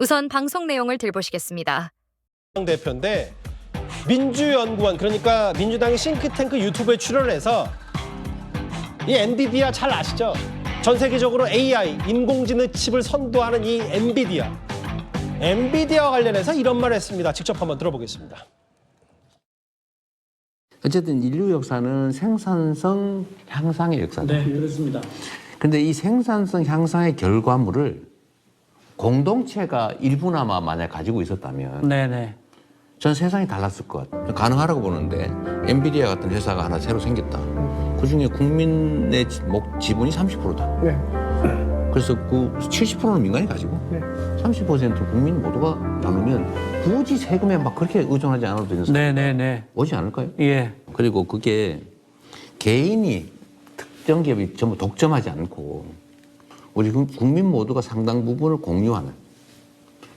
우선 방송 내용을 들보시겠습니다. 대표인데 민주연구원, 그러니까 민주당의 싱크탱크 유튜브에 출연해서 이 엔비디아 잘 아시죠? 전 세계적으로 AI, 인공지능 칩을 선도하는 이 엔비디아와 관련해서 이런 말을 했습니다. 직접 한번 들어보겠습니다. 어쨌든 인류 역사는 생산성 향상의 역사다. 네, 그렇습니다. 근데 이 생산성 향상의 결과물을 공동체가 일부나마 만약 가지고 있었다면 네네. 전 세상이 달랐을 것 같아요. 가능하다고 보는데 엔비디아 같은 회사가 하나 새로 생겼다. 그중에 국민의 지분이 30%다. 네. 그래서 그 70%는 민간이 가지고 네. 30% 국민 모두가 나누면 굳이 세금에 막 그렇게 의존하지 않아도 되는 상황이 네네네. 오지 않을까요? 예. 그리고 그게 개인이 특정 기업이 전부 독점하지 않고 우리 국민 모두가 상당 부분을 공유하는,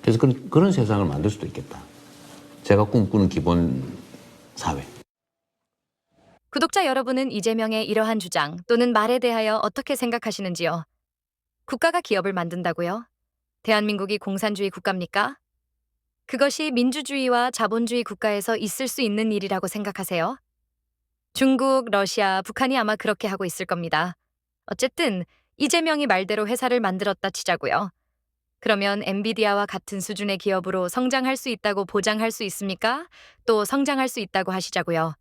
그래서 그런 세상을 만들 수도 있겠다. 제가 꿈꾸는 기본 사회. 구독자 여러분은 이재명의 이러한 주장 또는 말에 대하여 어떻게 생각하시는지요? 국가가 기업을 만든다고요? 대한민국이 공산주의 국가입니까? 그것이 민주주의와 자본주의 국가에서 있을 수 있는 일이라고 생각하세요? 중국, 러시아, 북한이 아마 그렇게 하고 있을 겁니다. 어쨌든 이재명이 말대로 회사를 만들었다 치자고요. 그러면 엔비디아와 같은 수준의 기업으로 성장할 수 있다고 보장할 수 있습니까? 또 성장할 수 있다고 하시자고요.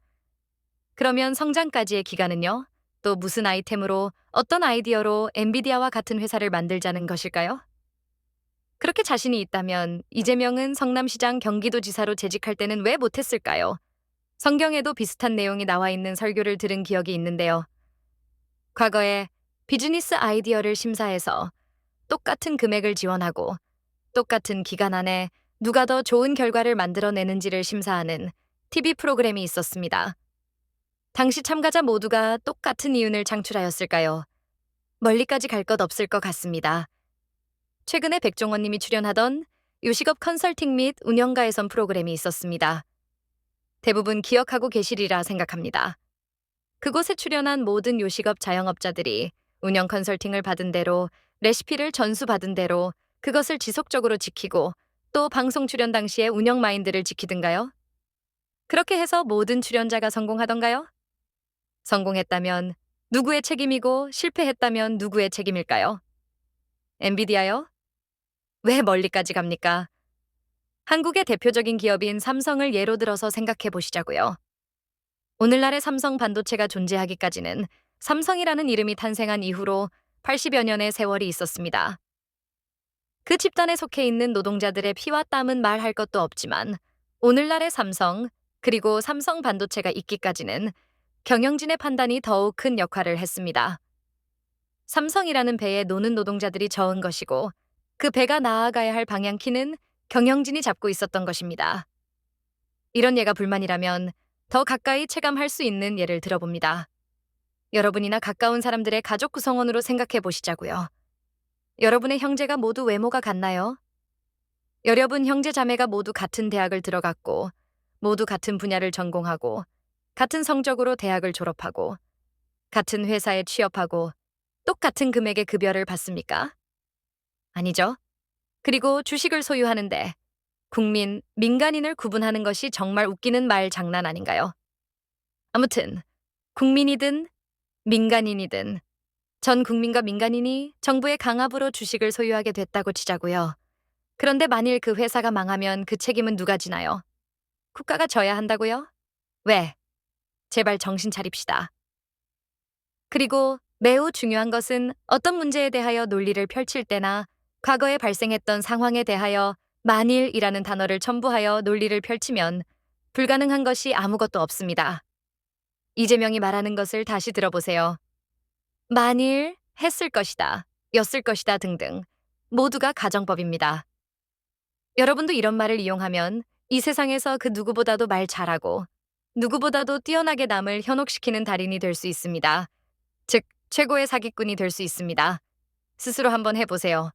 그러면 성장까지의 기간은요? 또 무슨 아이템으로, 어떤 아이디어로 엔비디아와 같은 회사를 만들자는 것일까요? 그렇게 자신이 있다면 이재명은 성남시장 경기도지사로 재직할 때는 왜 못했을까요? 성경에도 비슷한 내용이 나와 있는 설교를 들은 기억이 있는데요. 과거에 비즈니스 아이디어를 심사해서 똑같은 금액을 지원하고 똑같은 기간 안에 누가 더 좋은 결과를 만들어내는지를 심사하는 TV 프로그램이 있었습니다. 당시 참가자 모두가 똑같은 이윤을 창출하였을까요? 멀리까지 갈 것 없을 것 같습니다. 최근에 백종원 님이 출연하던 요식업 컨설팅 및 운영가에선 프로그램이 있었습니다. 대부분 기억하고 계시리라 생각합니다. 그곳에 출연한 모든 요식업 자영업자들이 운영 컨설팅을 받은 대로, 레시피를 전수받은 대로 그것을 지속적으로 지키고 또 방송 출연 당시에 운영 마인드를 지키든가요? 그렇게 해서 모든 출연자가 성공하던가요? 성공했다면 누구의 책임이고 실패했다면 누구의 책임일까요? 엔비디아요? 왜 멀리까지 갑니까? 한국의 대표적인 기업인 삼성을 예로 들어서 생각해 보시자고요. 오늘날의 삼성 반도체가 존재하기까지는 삼성이라는 이름이 탄생한 이후로 80여 년의 세월이 있었습니다. 그 집단에 속해 있는 노동자들의 피와 땀은 말할 것도 없지만 오늘날의 삼성, 그리고 삼성 반도체가 있기까지는 경영진의 판단이 더욱 큰 역할을 했습니다. 삼성이라는 배에 노는 노동자들이 저은 것이고 그 배가 나아가야 할 방향키는 경영진이 잡고 있었던 것입니다. 이런 예가 불만이라면 더 가까이 체감할 수 있는 예를 들어봅니다. 여러분이나 가까운 사람들의 가족 구성원으로 생각해 보시자고요. 여러분의 형제가 모두 외모가 같나요? 여러분 형제 자매가 모두 같은 대학을 들어갔고 모두 같은 분야를 전공하고 같은 성적으로 대학을 졸업하고 같은 회사에 취업하고 똑같은 금액의 급여를 받습니까? 아니죠. 그리고 주식을 소유하는데 국민, 민간인을 구분하는 것이 정말 웃기는 말 장난 아닌가요? 아무튼 국민이든 민간인이든 전 국민과 민간인이 정부의 강압으로 주식을 소유하게 됐다고 치자고요. 그런데 만일 그 회사가 망하면 그 책임은 누가 지나요? 국가가 져야 한다고요? 왜? 제발 정신 차립시다. 그리고 매우 중요한 것은 어떤 문제에 대하여 논리를 펼칠 때나 과거에 발생했던 상황에 대하여 만일이라는 단어를 첨부하여 논리를 펼치면 불가능한 것이 아무것도 없습니다. 이재명이 말하는 것을 다시 들어보세요. 만일 했을 것이다, 였을 것이다 등등 모두가 가정법입니다. 여러분도 이런 말을 이용하면 이 세상에서 그 누구보다도 말 잘하고 누구보다도 뛰어나게 남을 현혹시키는 달인이 될 수 있습니다. 즉, 최고의 사기꾼이 될 수 있습니다. 스스로 한번 해보세요.